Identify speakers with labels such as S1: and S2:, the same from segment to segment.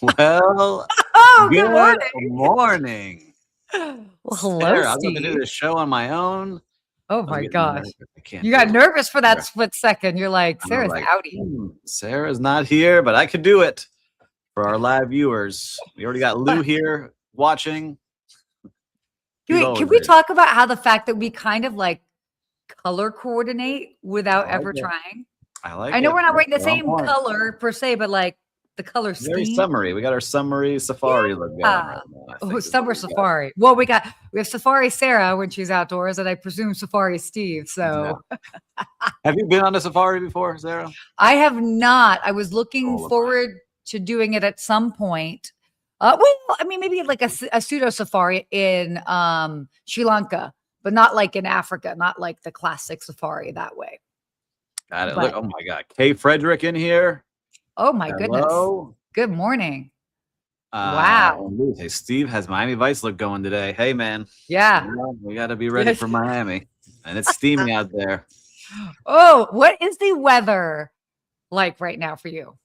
S1: Well,
S2: Oh, good
S1: good
S2: morning.
S1: morning.
S2: Well, hello,
S1: Sarah, I'm going to do
S2: Steve.
S1: this show on my own.
S2: Oh
S1: I was
S2: my
S1: getting
S2: gosh.
S1: nervous. I can't
S2: You got
S1: do it.
S2: nervous for that
S1: Sarah.
S2: split second. You're like,
S1: I was
S2: Sarah's
S1: like,
S2: outie.
S1: Sarah's not here, but I could do it for our live viewers. We already got Lou here watching. He's
S2: Can
S1: always
S2: we
S1: there.
S2: talk about how the fact that we kind of like color coordinate without
S1: I like
S2: ever
S1: it.
S2: trying?
S1: I
S2: I know
S1: it.
S2: we're not wearing the
S1: You're on
S2: same
S1: point.
S2: color per se, but like the color
S1: Very
S2: scheme.
S1: summery. We got our summery safari look going right now. I
S2: Oh,
S1: think is
S2: summer
S1: what we got.
S2: safari. Well, we have Safari Sarah when she's outdoors, and I presume Safari Steve. So
S1: Have you been on a safari before, Sarah?
S2: I have not. I was looking
S1: Oh,
S2: forward to doing it at some point. Well, I mean, maybe like a pseudo safari in Sri Lanka, but not like in Africa, not like the classic safari that way.
S1: Got it.
S2: But-
S1: Look, oh my God. Kay Frederick in here.
S2: Oh my goodness.
S1: Hello.
S2: Good morning. Wow.
S1: Hey, Steve has Miami Vice look going today. Hey, man.
S2: Yeah.
S1: We got to be ready for Miami. And it's steamy out there.
S2: Oh, what is the weather like right now for you?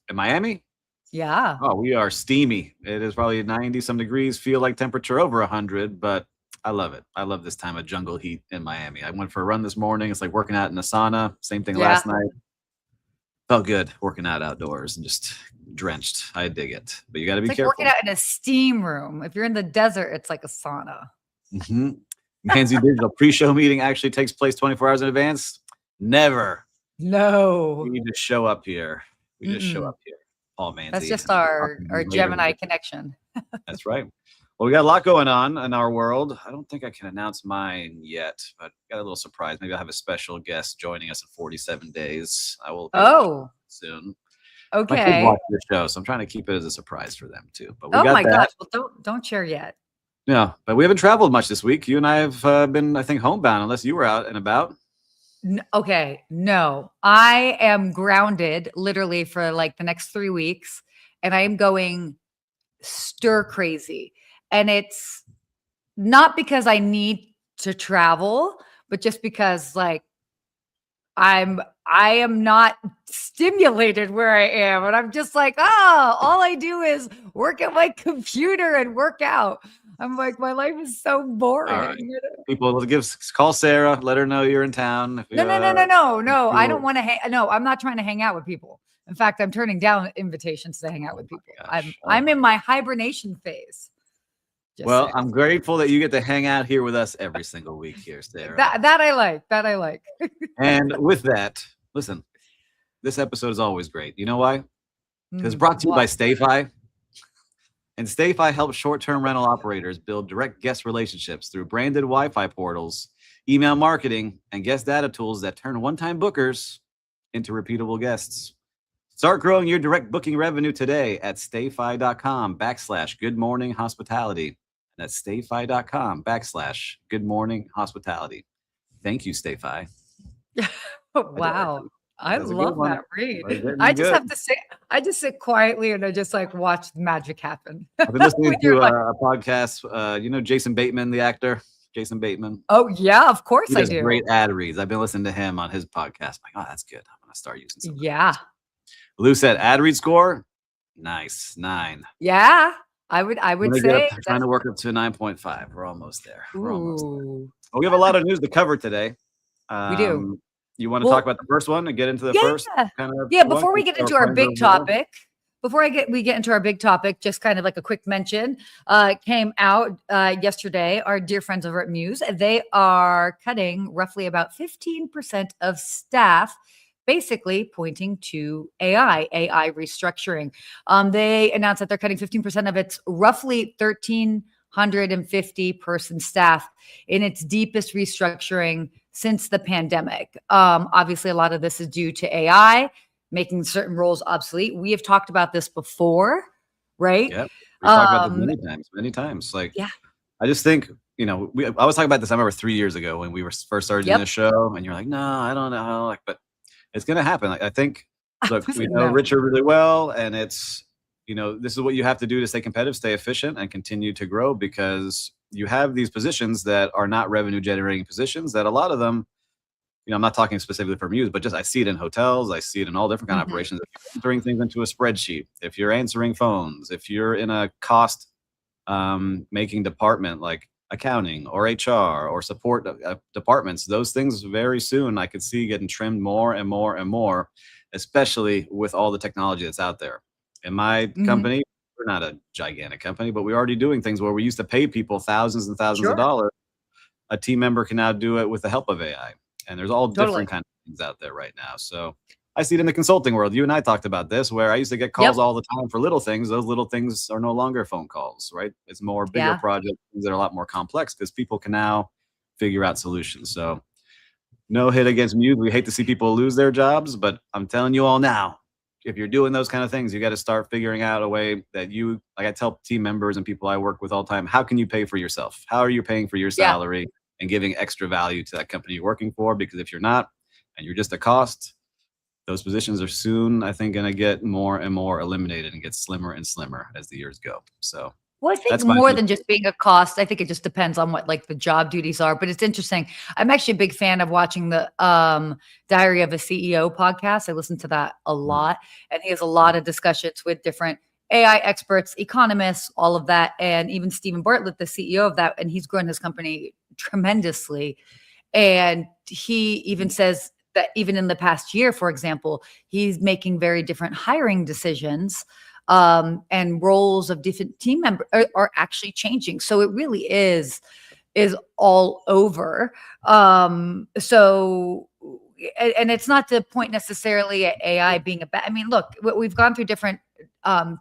S1: In Miami?
S2: Yeah.
S1: Oh, we are steamy. It is probably 90 some degrees, feel like temperature over 100, but I love it. I love this time of jungle heat in Miami. I went for a run this morning. It's like working out in a sauna. Same thing last night. Felt good working out outdoors and just drenched. I dig it. But you got to be careful.
S2: Working out in a steam room. If you're in the desert, it's like a sauna.
S1: Mm-hmm. Manzi Digital pre-show meeting actually takes place 24 hours in advance. Never.
S2: No.
S1: We just show up here. We just show up here. Paul Manzi.
S2: That's just our Gemini connection.
S1: That's right. Well, we got a lot going on in our world. I don't think I can announce mine yet, but got a little surprise. Maybe I'll have a special guest joining us in 47 days. I will. Soon.
S2: Okay.
S1: My kids watch the show, so I'm trying to keep it as a surprise for them too. But we
S2: got
S1: that.
S2: gosh! Well, don't share yet.
S1: Yeah, but we haven't traveled much this week. You and I have been, I think, homebound, unless you were out and about.
S2: Okay, no, I am grounded literally for like the next 3 weeks, and I am going stir crazy. And it's not because I need to travel, but just because like I am not stimulated where I am. And I'm just like, all I do is work at my computer and work out. I'm like, my life is so boring.
S1: Right. People call Sarah, let her know you're in town.
S2: No. I don't want to hang. No, I'm not trying to hang out with people. In fact, I'm turning down invitations to hang out with people. I'm in my hibernation phase.
S1: Well, I'm grateful that you get to hang out here with us every single week here, Sarah.
S2: That I like.
S1: And with that, listen, this episode is always great. You know why? Because it's brought to you by StayFi. And StayFi helps short-term rental operators build direct guest relationships through branded Wi-Fi portals, email marketing, and guest data tools that turn one-time bookers into repeatable guests. Start growing your direct booking revenue today at stayfi.com/Good Morning Hospitality. That's stayfi.com/Good Morning Hospitality. Thank you, StayFi.
S2: Wow. I love that read. I just have to say, I just sit quietly and I just like watch the magic happen.
S1: I've been listening to a podcast. You know Jason Bateman, the actor? Jason Bateman.
S2: Oh, yeah, of course I do.
S1: Great ad reads. I've been listening to him on his podcast. I'm like, oh, that's good. I'm going to start using some.
S2: Yeah.
S1: Lou said ad read score, nice, 9.
S2: Yeah, I would say.
S1: Trying to work up to 9.5. We're almost there.
S2: Ooh.
S1: Well, we have a lot of news to cover today.
S2: We do.
S1: You want to talk about the first one and get into the first kind of?
S2: Yeah, before we get into our big topic, we get into our big topic, just kind of like a quick mention, came out yesterday. Our dear friends over at Mews, they are cutting roughly about 15% of staff, basically pointing to AI restructuring. They announced that they're cutting 15% of its roughly 1,350 person staff in its deepest restructuring since the pandemic. Obviously, a lot of this is due to AI making certain roles obsolete. We have talked about this before, right?
S1: Yeah, we talked about this many times. Like, yeah, I just think, I was talking about this, I remember 3 years ago when we were first starting the show, and you're like, no, I don't know. Like, but it's going to happen. Like, I think, look, we know Richard really well, and it's, this is what you have to do to stay competitive, stay efficient, and continue to grow, because you have these positions that are not revenue generating positions that a lot of them I'm not talking specifically for Mews, but just I see it in hotels. I see it in all different kind of operations. If you're entering things into a spreadsheet, if you're answering phones, if you're in a cost making department like accounting or HR or support departments, those things very soon I could see getting trimmed more and more and more, especially with all the technology that's out there. In my company, we're not a gigantic company, but we're already doing things where we used to pay people thousands and thousands of dollars. A team member can now do it with the help of AI. And there's all different kinds of things out there right now. So I see it in the consulting world. You and I talked about this, where I used to get calls all the time for little things. Those little things are no longer phone calls, right? It's more bigger projects, things that are a lot more complex because people can now figure out solutions. So no hit against Mews. We hate to see people lose their jobs, but I'm telling you all now, if you're doing those kind of things, you got to start figuring out a way that you, like I tell team members and people I work with all the time, how can you pay for yourself? How are you paying for your salary and giving extra value to that company you're working for? Because if you're not, and you're just a cost, those positions are soon, I think, going to get more and more eliminated and get slimmer and slimmer as the years go. So,
S2: well, I think more than just being a cost, I think it just depends on what like the job duties are. But it's interesting. I'm actually a big fan of watching the Diary of a CEO podcast. I listen to that a lot, and he has a lot of discussions with different AI experts, economists, all of that, and even Stephen Bartlett, the CEO of that, and he's grown his company tremendously. And he even says that even in the past year, for example, he's making very different hiring decisions, and roles of different team members are actually changing. So it really is all over. So, and it's not the point necessarily at AI being a bad. I mean, look, we've gone through different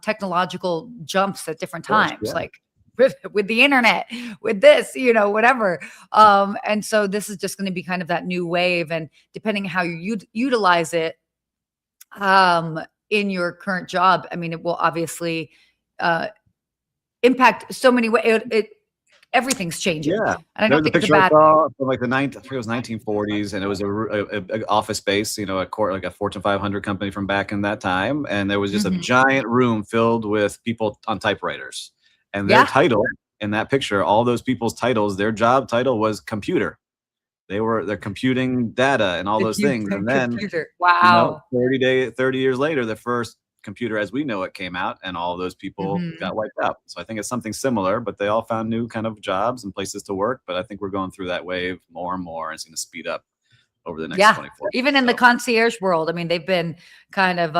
S2: technological jumps at different times, like with the internet, with this, whatever. And so this is just going to be kind of that new wave, and depending how you utilize it in your current job, I mean, it will obviously impact so many ways. Everything's changing. Yeah, and I don't think it's a bad thing.
S1: From like I think it was 1940s, and it was a office space, like a Fortune 500 company from back in that time, and there was just a giant room filled with people on typewriters. And their title in that picture, all those people's titles, their job title was computer. They're computing data and all those things. And then, 30 years later, the first computer as we know it came out, and all those people got wiped out. So I think it's something similar, but they all found new kind of jobs and places to work. But I think we're going through that wave more and more, and it's going to speed up over the next 24
S2: even in the concierge world. I mean, they've been kind of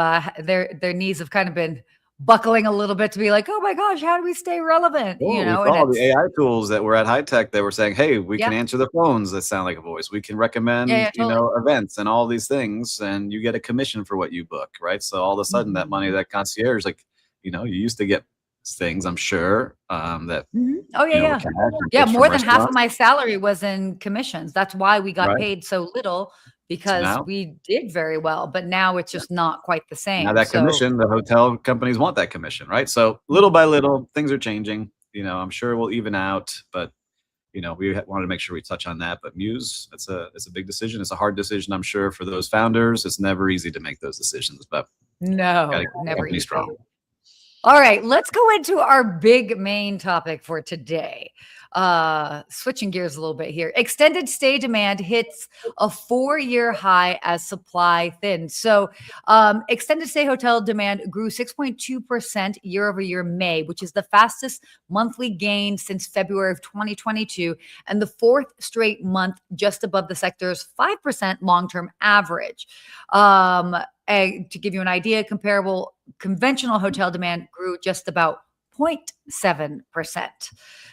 S2: their knees have kind of been buckling a little bit to be like, oh my gosh, how do we stay relevant?
S1: We saw the AI tools that were at high tech. They were saying, hey, we can answer the phones that sound like a voice. We can recommend, events and all these things, and you get a commission for what you book, right? So all of a sudden, that money, that concierge, like, you used to get things, I'm sure, that.
S2: More than half of my salary was in commissions. That's why we got paid so little. Because we did very well, but now it's just not quite the same.
S1: Now that commission, the hotel companies want that commission, right? So little by little, things are changing. I'm sure it will even out, but we wanted to make sure we touch on that. But Mews, it's a big decision. It's a hard decision, I'm sure, for those founders. It's never easy to make those decisions, but
S2: never easy. Strong. All right, let's go into our big main topic for today. Switching gears a little bit here. Extended stay demand hits a 4-year high as supply thins. So extended stay hotel demand grew 6.2% year over year May, which is the fastest monthly gain since February of 2022, and the fourth straight month just above the sector's 5% long-term average. To give you an idea, comparable conventional hotel demand grew just about 0.7%.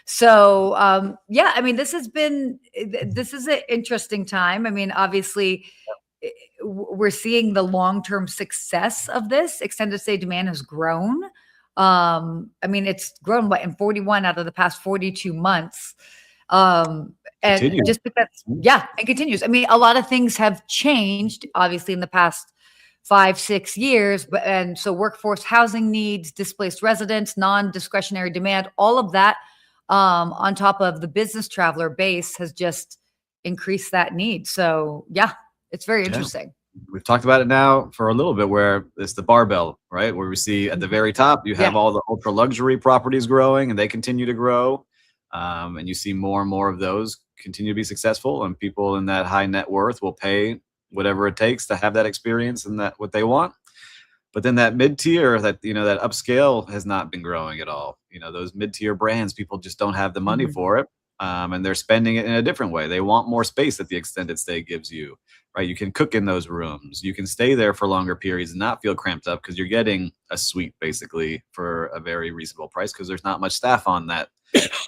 S2: So, I mean, this is an interesting time. I mean, obviously, we're seeing the long-term success of this. Extended stay demand has grown. I mean, it's grown in 41 out of the past 42 months. And just because, it continues. I mean, a lot of things have changed, obviously, in the past 5-6 years, and so workforce housing needs, displaced residents, non-discretionary demand, all of that on top of the business traveler base has just increased that need. So it's very interesting.
S1: We've talked about it now for a little bit, where it's the barbell, right? Where we see at the very top, you have all the ultra luxury properties growing, and they continue to grow. And you see more and more of those continue to be successful, and people in that high net worth will pay whatever it takes to have that experience and that what they want. But then that mid tier, that that upscale has not been growing at all. Those mid tier brands, people just don't have the money for it, and they're spending it in a different way. They want more space that the extended stay gives you, right? You can cook in those rooms. You can stay there for longer periods and not feel cramped up because you're getting a suite basically for a very reasonable price because there's not much staff on that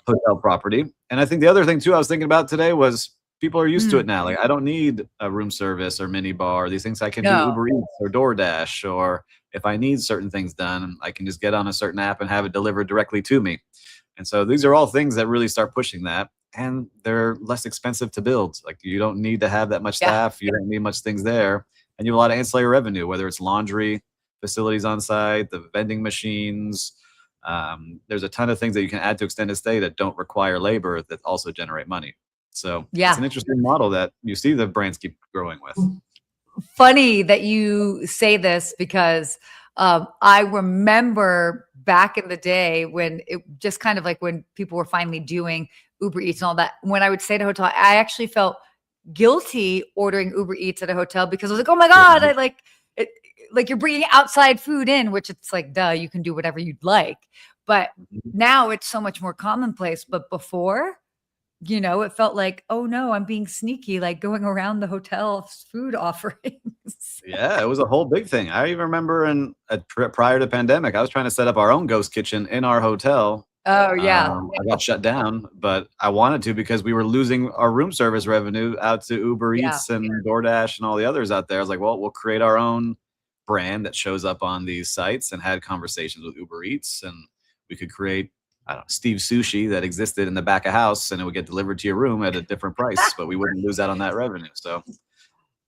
S1: hotel property. And I think the other thing too I was thinking about today was people are used to it now. Like, I don't need a room service or mini bar. These things I can do Uber Eats or DoorDash, or if I need certain things done, I can just get on a certain app and have it delivered directly to me. And so these are all things that really start pushing that, and they're less expensive to build. Like, you don't need to have that much staff. You don't need much things there. And you have a lot of ancillary revenue, whether it's laundry facilities on site, the vending machines. There's a ton of things that you can add to extended stay that don't require labor that also generate money. So it's an interesting model that you see the brands keep growing with.
S2: Funny that you say this because I remember back in the day when it just kind of like when people were finally doing Uber Eats and all that, when I would stay at a hotel, I actually felt guilty ordering Uber Eats at a hotel because I was like, oh my God, I like it. Like, you're bringing outside food in, which it's like, duh, you can do whatever you'd like. But now it's so much more commonplace. But before, it felt like, oh no, I'm being sneaky, like going around the hotel's food offerings.
S1: Yeah, it was a whole big thing. I even remember prior to pandemic, I was trying to set up our own ghost kitchen in our hotel.
S2: Oh yeah.
S1: I got shut down, but I wanted to because we were losing our room service revenue out to Uber Eats and DoorDash and all the others out there. I was like, well, we'll create our own brand that shows up on these sites, and had conversations with Uber Eats, and we could create, I don't know, Steve Sushi that existed in the back of house, and it would get delivered to your room at a different price, but we wouldn't lose out on that revenue. So,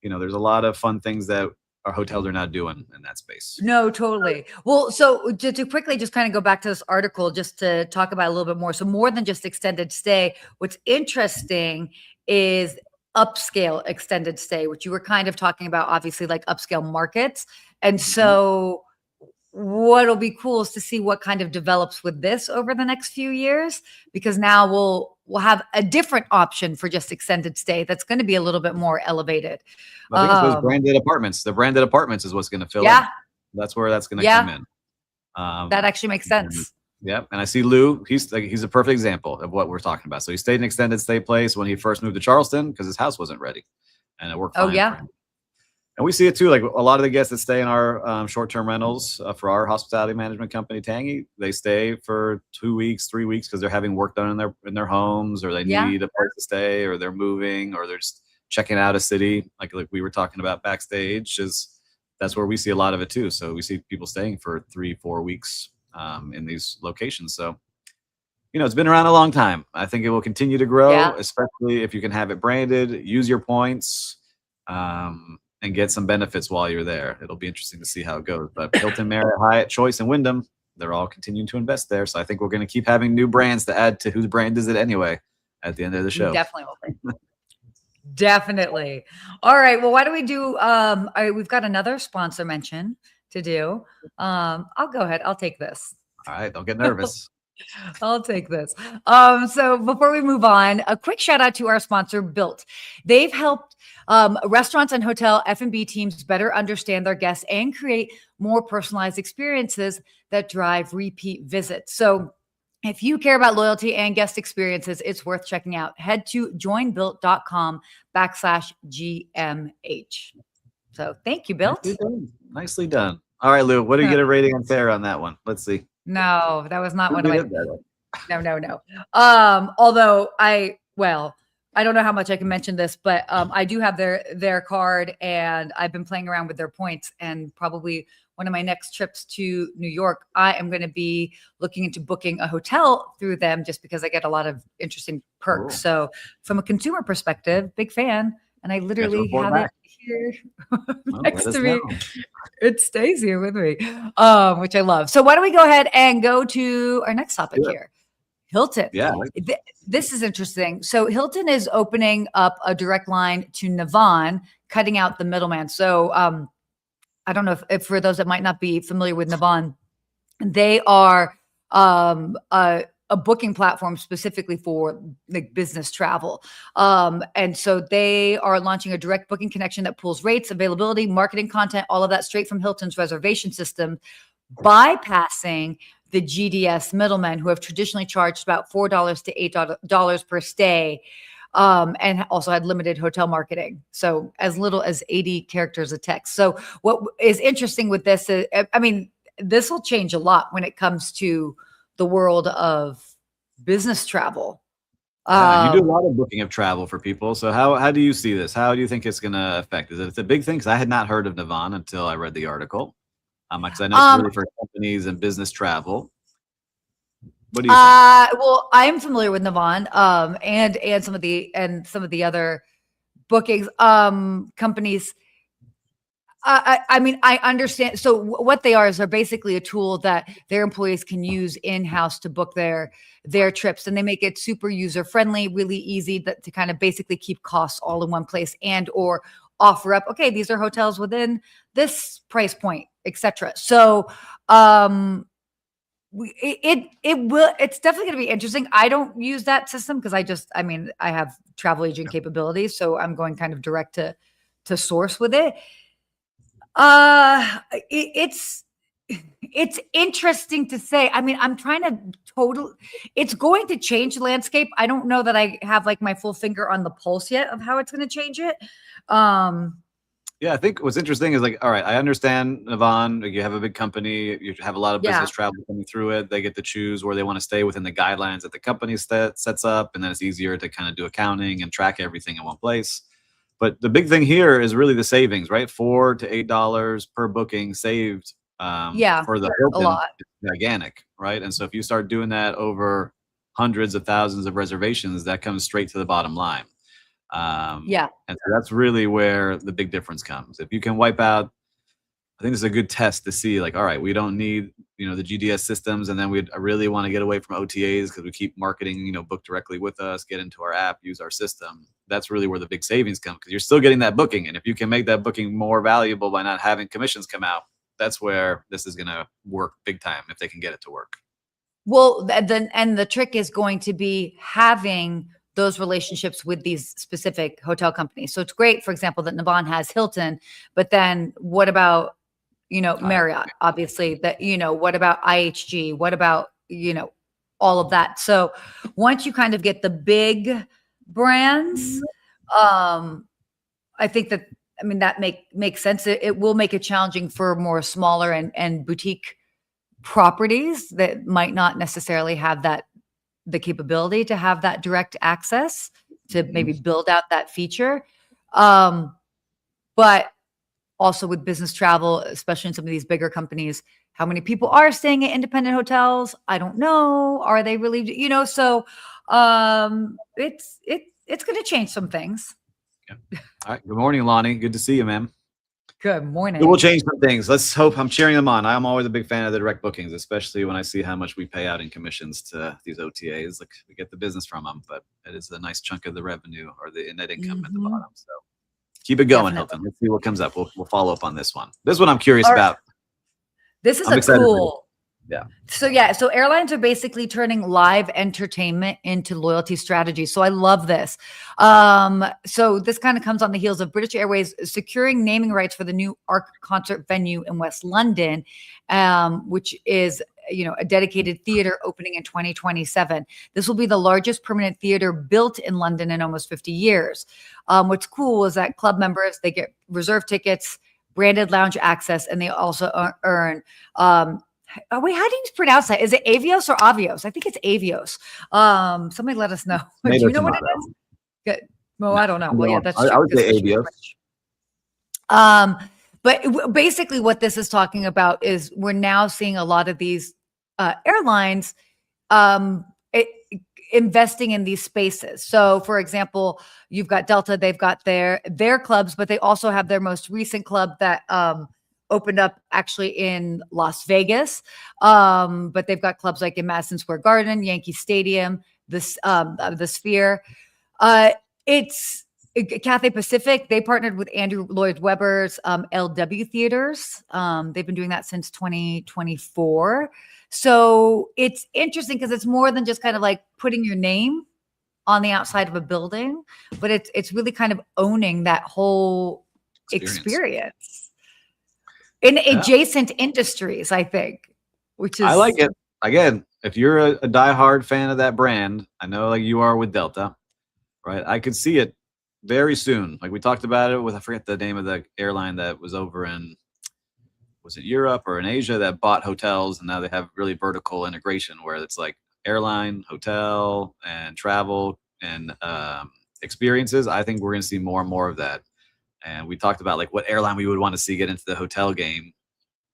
S1: there's a lot of fun things that our hotels are not doing in that space.
S2: No, totally. Well, so to quickly just kind of go back to this article, just to talk about it a little bit more. So more than just extended stay, what's interesting is upscale extended stay, which you were kind of talking about, obviously, like upscale markets. And so what'll be cool is to see what kind of develops with this over the next few years, because now we'll have a different option for just extended stay that's going to be a little bit more elevated.
S1: I think it's those branded apartments. The branded apartments is what's going to fill in. That's where that's going to come in.
S2: That actually makes sense.
S1: Yeah, and I see Lou. He's a perfect example of what we're talking about. So he stayed in an extended stay place when he first moved to Charleston because his house wasn't ready, and it worked fine for him. And we see it too. Like, a lot of the guests that stay in our short-term rentals for our hospitality management company, Tangy, they stay for 2 weeks, 3 weeks because they're having work done in their homes, or they need a place to stay, or they're moving, or they're just checking out a city. Like we were talking about backstage, that's where we see a lot of it too. So we see people staying for 3-4 weeks in these locations. So, it's been around a long time. I think it will continue to grow, especially if you can have it branded, use your points, and get some benefits while you're there. It'll be interesting to see how it goes. But Hilton, Marriott, Hyatt, Choice, and Wyndham, they're all continuing to invest there. So I think we're going to keep having new brands to add to whose brand is it anyway at the end of the show.
S2: Definitely will be. Definitely. All right. Well, why don't we do, we've got another sponsor mention to do. I'll go ahead. I'll take this.
S1: All right. Don't get nervous.
S2: I'll take this. So before we move on, a quick shout out to our sponsor, Bilt. They've helped restaurants and hotel F&B teams better understand their guests and create more personalized experiences that drive repeat visits. So if you care about loyalty and guest experiences, it's worth checking out. Head to joinbilt.com/GMH. So thank you, Bilt.
S1: Nicely done. All right, Lou, what do you get a rating on fair on that one? Let's see.
S2: No, that was not one of my. No. Although I don't know how much I can mention this, but I do have their card, and I've been playing around with their points, and probably one of my next trips to New York, I am going to be looking into booking a hotel through them just because I get a lot of interesting perks. Cool. So from a consumer perspective, big fan. And I literally have it here next to me. It stays here with me, which I love. So why don't we go ahead and go to our next topic here? Hilton.
S1: Yeah.
S2: This is interesting. So Hilton is opening up a direct line to Navan, cutting out the middleman. So I don't know if for those that might not be familiar with Navan, they are a a booking platform specifically for like business travel. And so they are launching a direct booking connection that pulls rates, availability, marketing content, all of that straight from Hilton's reservation system, bypassing the GDS middlemen who have traditionally charged about $4 to $8 per stay, and also had limited hotel marketing. So as little as 80 characters of text. So what is interesting with this is, I mean, this will change a lot when it comes to the world of business travel.
S1: You do a lot of booking of travel for people. So how do you see this? How do you think it's going to affect? Is it a big thing? Because I had not heard of Navan until I read the article. Because I know it's really for companies and business travel. What do you think?
S2: Well, I'm familiar with Navan, and some of the other bookings companies. I mean, I understand. So what they are is they're basically a tool that their employees can use in-house to book their trips, and they make it super user-friendly, really easy to kind of basically keep costs all in one place, and or offer up, okay, these are hotels within this price point, etc. So it's definitely going to be interesting. I don't use that system because I have travel agent capabilities, so I'm going kind of direct to source with it. It's interesting to say. I mean, I'm trying to it's going to change the landscape. I don't know that I have like my full finger on the pulse yet of how it's going to change it.
S1: Yeah, I think what's interesting is like, all right, I understand Navan, like you have a big company, you have a lot of business travel coming through it. They get to choose where they want to stay within the guidelines that the company sets up. And then it's easier to kind of do accounting and track everything in one place. But the big thing here is really the savings, right? $4 to $8 per booking saved for the Hilton.
S2: A lot.
S1: It's gigantic, right? And so if you start doing that over hundreds of thousands of reservations, that comes straight to the bottom line. And so that's really where the big difference comes. If you can wipe out, I think this is a good test to see like, all right, we don't need, the GDS systems. And then I really want to get away from OTAs because we keep marketing, book directly with us, get into our app, use our system. That's really where the big savings come because you're still getting that booking. And if you can make that booking more valuable by not having commissions come out, that's where this is going to work big time if they can get it to work.
S2: Well, and the trick is going to be having those relationships with these specific hotel companies. So it's great, for example, that Navan has Hilton, but then what about, Marriott, obviously, that, what about IHG? What about, all of that? So once you kind of get the big brands, I think that, that makes sense. It will make it challenging for more smaller and boutique properties that might not necessarily have the capability to have that direct access to maybe build out that feature. But also with business travel, especially in some of these bigger companies, how many people are staying at independent hotels? I don't know. Are they really, so it's going to change some things.
S1: Yeah. All right. Good morning, Lonnie. Good to see you, ma'am.
S2: Good morning.
S1: It will change some things. Let's hope. I'm cheering them on. I'm always a big fan of the direct bookings, especially when I see how much we pay out in commissions to these OTAs. Like we get the business from them, but it is a nice chunk of the revenue or the net income at the bottom. So keep it going, Hilton. Let's see what comes up. We'll follow up on this one. This one I'm curious about.
S2: This is cool. Yeah. So airlines are basically turning live entertainment into loyalty strategies. So I love this. So this kind of comes on the heels of British Airways securing naming rights for the new Arc concert venue in West London, which is, a dedicated theater opening in 2027. This will be the largest permanent theater built in London in almost 50 years. What's cool is that club members, they get reserve tickets, branded lounge access, and they also earn how do you pronounce that? Is it Avios or Avios? I think it's Avios. Somebody let us know. Do you know what it is? Good. Well, I don't know. Well, yeah, that's true.
S1: I would say Avios.
S2: But basically what this is talking about is we're now seeing a lot of these airlines investing in these spaces. So for example, you've got Delta, they've got their clubs, but they also have their most recent club that opened up actually in Las Vegas. But they've got clubs like in Madison Square Garden, Yankee Stadium, the Sphere. It's Cathay Pacific, they partnered with Andrew Lloyd Webber's LW Theaters. They've been doing that since 2024. So it's interesting because it's more than just kind of like putting your name on the outside of a building, but it's really kind of owning that whole experience in adjacent industries, I think, which is.
S1: I like it. Again, if you're a diehard fan of that brand, I know like you are with Delta, right? I could see it very soon. Like we talked about it with, I forget the name of the airline that was over in, was it Europe or in Asia, that bought hotels, and now they have really vertical integration where it's like airline, hotel, and travel and experiences. I think we're going to see more and more of that. And we talked about like what airline we would want to see get into the hotel game.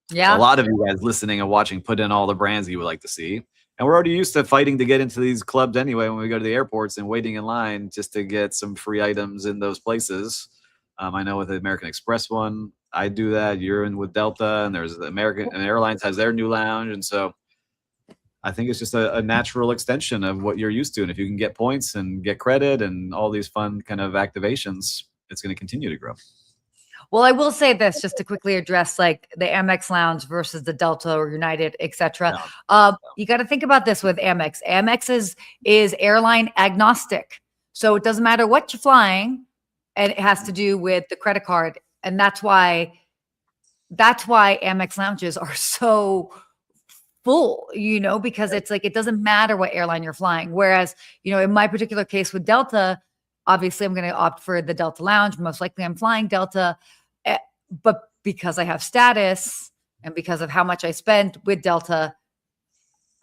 S2: Yeah.
S1: A lot of you guys listening and watching put in all the brands you would like to see. And we're already used to fighting to get into these clubs anyway when we go to the airports and waiting in line just to get some free items in those places. I know with the American Express one, I do that. You're in with Delta, and there's the American and Airlines has their new lounge. And so I think it's just a natural extension of what you're used to. And if you can get points and get credit and all these fun kind of activations, it's going to continue to grow.
S2: Well, I will say this just to quickly address like the Amex lounge versus the Delta or United, etc. You got to think about this with Amex. Amex is airline agnostic. So it doesn't matter what you're flying, and it has to do with the credit card. And that's why Amex lounges are so full, because it's like, it doesn't matter what airline you're flying. Whereas, in my particular case with Delta, obviously I'm going to opt for the Delta lounge. Most likely I'm flying Delta, but because I have status and because of how much I spend with Delta,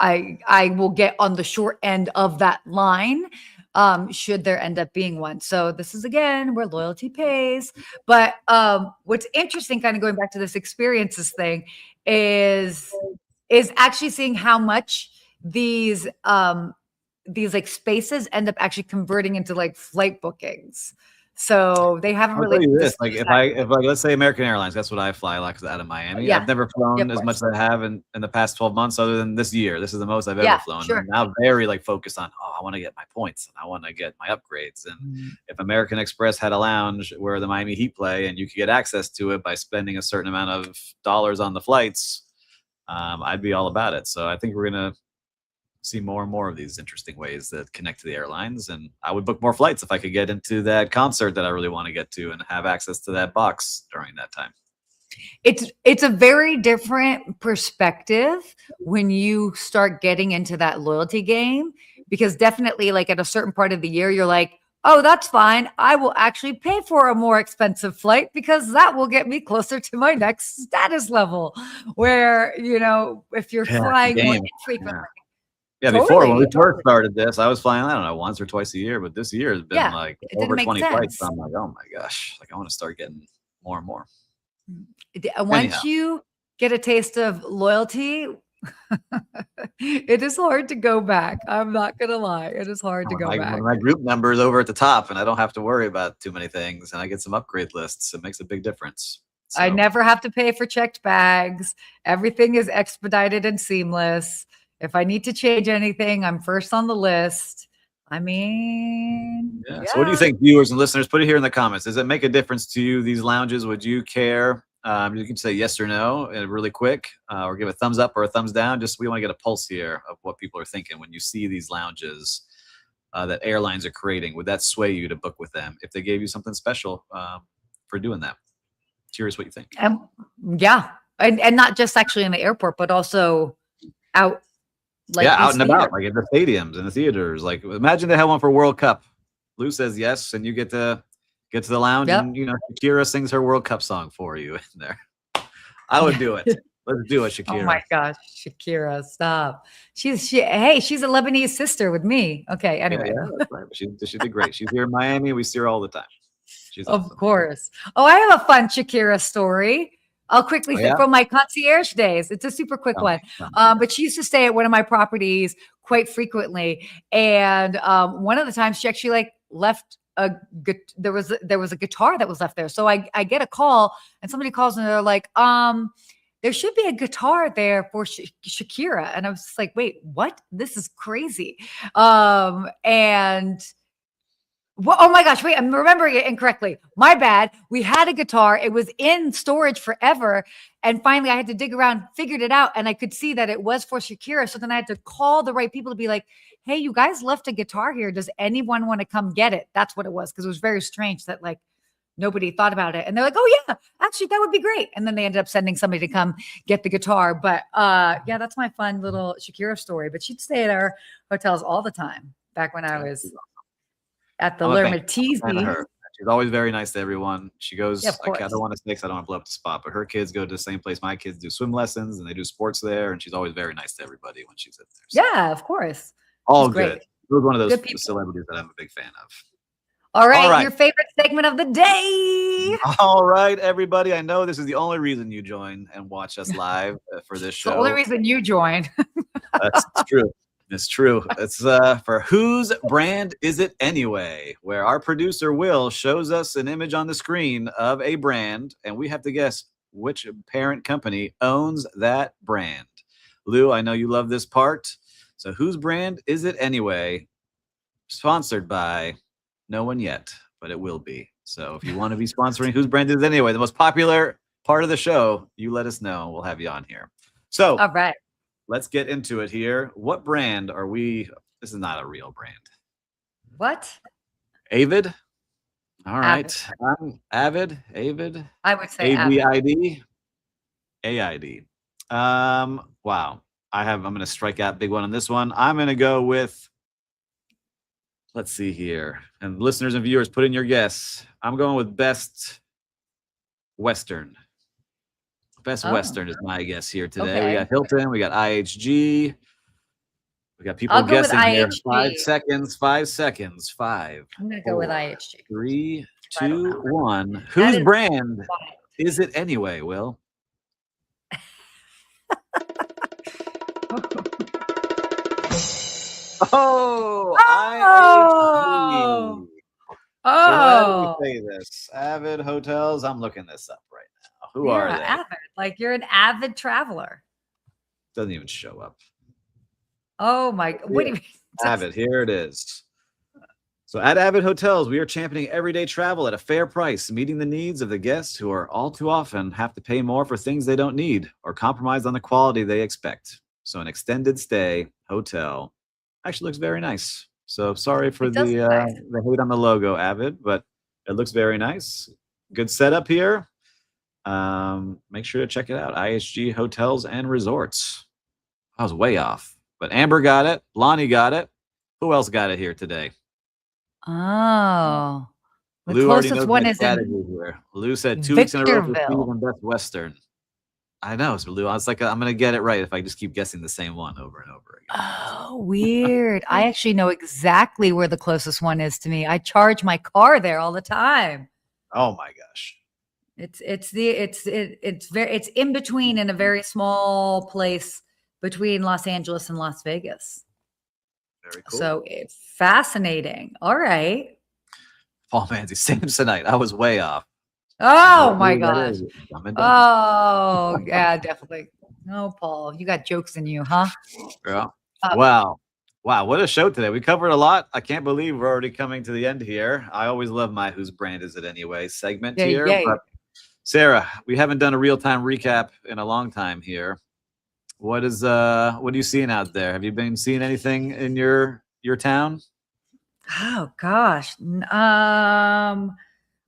S2: I will get on the short end of that line, should there end up being one. So this is, again, where loyalty pays. But what's interesting, kind of going back to this experiences thing, is actually seeing how much these like spaces end up actually converting into like flight bookings. So they haven't
S1: I'll
S2: really.
S1: tell you this, like if I let's say American Airlines, that's what I fly like out of Miami.
S2: Yeah.
S1: I've never flown as much as I have in the past 12 months, other than this year. This is the most I've ever flown.
S2: Sure.
S1: I'm now very like focused on, I want to get my points and I want to get my upgrades. And if American Express had a lounge where the Miami Heat play and you could get access to it by spending a certain amount of dollars on the flights, I'd be all about it. So I think we're gonna see more and more of these interesting ways that connect to the airlines, and I would book more flights if I could get into that concert that I really want to get to and have access to that box during that time.
S2: It's a very different perspective when you start getting into that loyalty game, because definitely like at a certain part of the year, you're like, oh, that's fine. I will actually pay for a more expensive flight because that will get me closer to my next status level. Where, if you're flying more infrequently.
S1: Yeah, before when we first started this, I was flying, I don't know, once or twice a year, but this year has been like over 20 flights. So I'm like, oh my gosh, like I want to start getting more and more.
S2: Once you get a taste of loyalty, it is hard to go back. I'm not going to lie. It is hard to go back.
S1: When my group number is over at the top and I don't have to worry about too many things and I get some upgrade lists, it makes a big difference. So.
S2: I never have to pay for checked bags. Everything is expedited and seamless. If I need to change anything, I'm first on the list. I mean,
S1: So what do you think, viewers and listeners? Put it here in the comments. Does it make a difference to you, these lounges? Would you care? You can say yes or no really quick, or give a thumbs up or a thumbs down. Just we want to get a pulse here of what people are thinking when you see these lounges that airlines are creating. Would that sway you to book with them if they gave you something special for doing that? Curious what you think.
S2: Yeah. And not just actually in the airport, but also out.
S1: Like out and about, like in the stadiums and the theaters. Like imagine they had one for World Cup. Lou says yes, and you get to the lounge, and Shakira sings her World Cup song for you in there. I would do it. Let's do it, Shakira.
S2: Oh my gosh, Shakira, stop. She's a Lebanese sister with me. Okay, anyway.
S1: Yeah, that's right. She did great. She's here in Miami. We see her all the time. She's awesome.
S2: Of course. Oh, I have a fun Shakira story. I'll quickly say from my concierge days. It's a super quick one. But she used to stay at one of my properties quite frequently. And one of the times she actually left there was a guitar that was left there. So I get a call and somebody calls and they're like, there should be a guitar there for Shakira. And I was just like, wait, what? This is crazy. And Well, oh my gosh, wait, I'm remembering it incorrectly. My bad. We had a guitar. It was in storage forever. And finally I had to dig around, figured it out, and I could see that it was for Shakira. So then I had to call the right people to be like, hey, you guys left a guitar here. Does anyone want to come get it? That's what it was. Because it was very strange that like nobody thought about it. And they're like, oh yeah, actually that would be great. And then they ended up sending somebody to come get the guitar. But yeah, that's my fun little Shakira story. But she'd stay at our hotels all the time back when I was at the Lermatese.
S1: She's always very nice to everyone. She goes,
S2: Yeah,
S1: I don't want to say, I don't want to blow up the spot, but her kids go to the same place my kids do swim lessons and they do sports there. And she's always very nice to everybody when she's in there.
S2: So. Yeah, of course.
S1: All good. She was one of those celebrities that I'm a big fan of.
S2: All right, your favorite segment of the day.
S1: All right, everybody. I know this is the only reason you join and watch us live for this show.
S2: The only reason you joined.
S1: That's true. It's true. It's for Whose Brand Is It Anyway? Where our producer Will shows us an image on the screen of a brand, and we have to guess which parent company owns that brand. Lou, I know you love this part. So whose brand is it anyway? Sponsored by no one yet, but it will be. So if you want to be sponsoring Whose Brand Is It Anyway, the most popular part of the show, you let us know. We'll have you on here. So
S2: all right.
S1: Let's get into it here. What brand are we? This is not a real brand.
S2: What?
S1: Avid. All right. Avid. Avid.
S2: I would say
S1: AVID. AID. Wow. I'm going to strike out big one on this one. I'm going to go with, let's see here. And listeners and viewers, put in your guess. I'm going with Best Western. Best Western is my guess here today. Okay. We got Hilton, we got IHG. We got people guessing here. 5 seconds, 5 seconds. 5.
S2: I'm going to go with IHG.
S1: 3, 2, 1. Whose brand is it anyway, Will? IHG. So why do we say this? Avid Hotels. I'm looking this up right now. Who are they?
S2: Avid. Like you're an avid traveler.
S1: Doesn't even show up.
S2: Oh my! What do you mean?
S1: Avid. Here it is. So at Avid Hotels, we are championing everyday travel at a fair price, meeting the needs of the guests who are all too often have to pay more for things they don't need or compromise on the quality they expect. So an extended stay hotel actually looks very nice. So sorry for the hate on the logo, Avid, but it looks very nice. Good setup here. Make sure to check it out. IHG Hotels and Resorts. I was way off, but Amber got it. Lonnie got it. Who else got it here today?
S2: Oh,
S1: the Lou closest one is in here. Lou said 2 weeks in a row for Steve and Best Western. I know, so Lou. I was like, I'm gonna get it right if I just keep guessing the same one over and over again.
S2: Oh, weird. I actually know exactly where the closest one is to me. I charge my car there all the time.
S1: Oh my gosh.
S2: It's in between, in a very small place between Los Angeles and Las Vegas.
S1: Very cool.
S2: So it's fascinating. All right.
S1: Paul Manzi, Samsonite. I was way off.
S2: Oh my gosh. Oh yeah, definitely. Oh, Paul, you got jokes in you, huh?
S1: Yeah. Wow. What a show today. We covered a lot. I can't believe we're already coming to the end here. I always love my Whose Brand Is It Anyway segment here. But Sarah, we haven't done a real-time recap in a long time here. What are you seeing out there? Have you been seeing anything in your town?
S2: Oh gosh.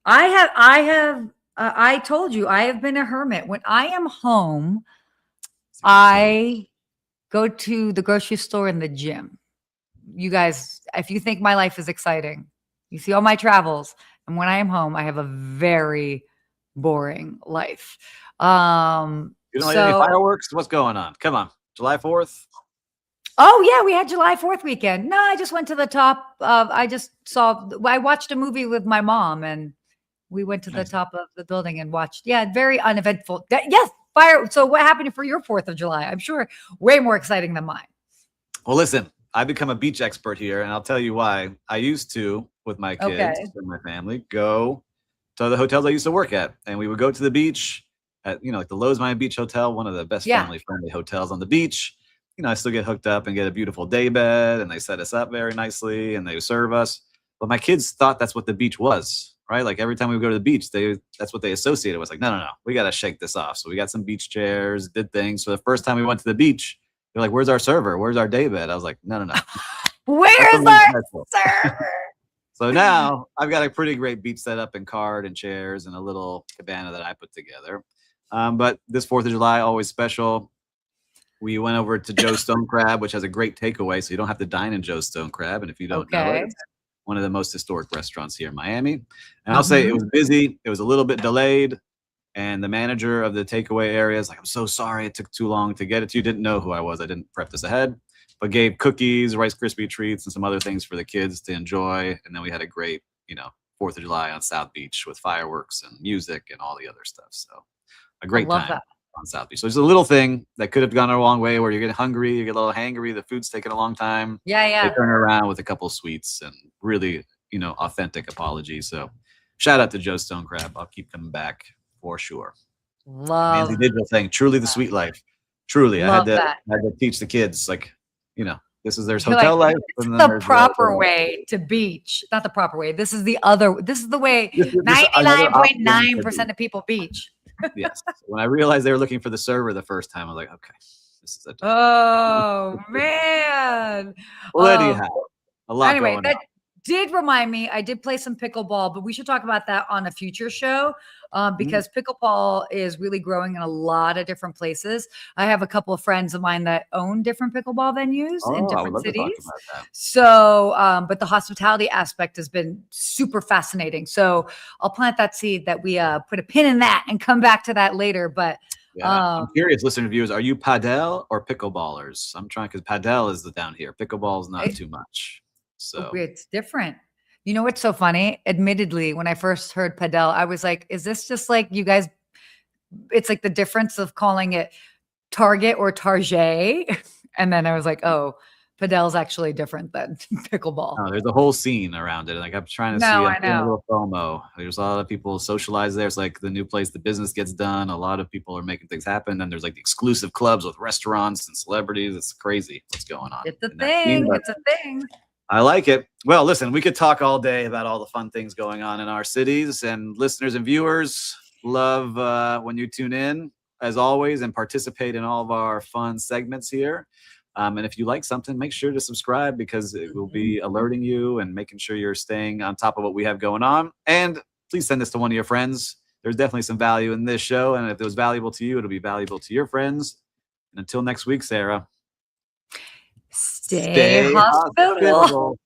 S2: I told you I have been a hermit. When I am home, I go to the grocery store and the gym. You guys, if you think my life is exciting, you see all my travels. And when I am home, I have a very boring life.
S1: You don't like any fireworks? What's going on? Come on. July 4th?
S2: Oh, yeah. We had July 4th weekend. No, I just went to the top of, I watched a movie with my mom and we went to the top of the building and watched. Yeah, very uneventful. Yes, fire. So what happened for your 4th of July? I'm sure way more exciting than mine.
S1: Well, listen, I've become a beach expert here, and I'll tell you why. I used to, with my kids and my family, go to the hotels I used to work at. And we would go to the beach at, like the Lowe's Miami Beach Hotel, one of the best family-friendly hotels on the beach. I still get hooked up and get a beautiful day bed, and they set us up very nicely, and they serve us. But my kids thought that's what the beach was, right? Like every time we would go to the beach, that's what they associated with. Like, no, we got to shake this off. So we got some beach chairs, did things. So the first time we went to the beach, they're like, "Where's our server? Where's our day bed?" I was like, "No."
S2: Where's our server?
S1: So now I've got a pretty great beach setup and card and chairs and a little cabana that I put together. But this 4th of July, always special. We went over to Joe's Stone Crab, which has a great takeaway. So you don't have to dine in Joe's Stone Crab. And if you don't know it, it's one of the most historic restaurants here in Miami. And I'll say it was busy. It was a little bit delayed. And the manager of the takeaway area is like, "I'm so sorry it took too long to get it to you." Didn't know who I was. I didn't prep this ahead. But gave cookies, Rice Krispie treats, and some other things for the kids to enjoy. And then we had a great, 4th of July on South Beach with fireworks and music and all the other stuff. So a great time on South Beach. So there's a little thing that could have gone a long way where you're getting hungry, you get a little hangry, the food's taking a long time.
S2: Yeah.
S1: They turn around with a couple sweets and really, authentic apology. So shout out to Joe's Stone Crab. I'll keep coming back for sure.
S2: Love
S1: Nancy Digital saying, truly the sweet life. Truly. I had to teach the kids, like, there's hotel life.
S2: And the proper way to beach. Not the proper way. This is the way 99.9% of people beach.
S1: Yes. When I realized they were looking for the server the first time, I was like, okay, this is
S2: oh man.
S1: Well, anyhow, a lot going on.
S2: Did remind me, I did play some pickleball, but we should talk about that on a future show because pickleball is really growing in a lot of different places. I have a couple of friends of mine that own different pickleball venues in different cities. So, but the hospitality aspect has been super fascinating. So I'll plant that seed that we put a pin in that and come back to that later. But
S1: I'm curious, listener viewers, are you padel or pickleballers? I'm trying, because padel is down here. Pickleball is not too much. So
S2: it's different. You know what's so funny? Admittedly, when I first heard padel, I was like, is this just like you guys? It's like the difference of calling it Target or Target. And then I was like, oh, padel is actually different than pickleball.
S1: No, there's a whole scene around it. Like I'm trying to see a little FOMO. There's a lot of people socialize there. It's like the new place the business gets done. A lot of people are making things happen. And there's like the exclusive clubs with restaurants and celebrities. It's crazy what's going on.
S2: It's a thing. It's a thing.
S1: I like it. Well, listen, we could talk all day about all the fun things going on in our cities, and listeners and viewers love when you tune in, as always, and participate in all of our fun segments here. And if you like something, make sure to subscribe, because it will be alerting you and making sure you're staying on top of what we have going on. And please send this to one of your friends. There's definitely some value in this show. And if it was valuable to you, it'll be valuable to your friends. And until next week, Sarah.
S2: Stay hospitable.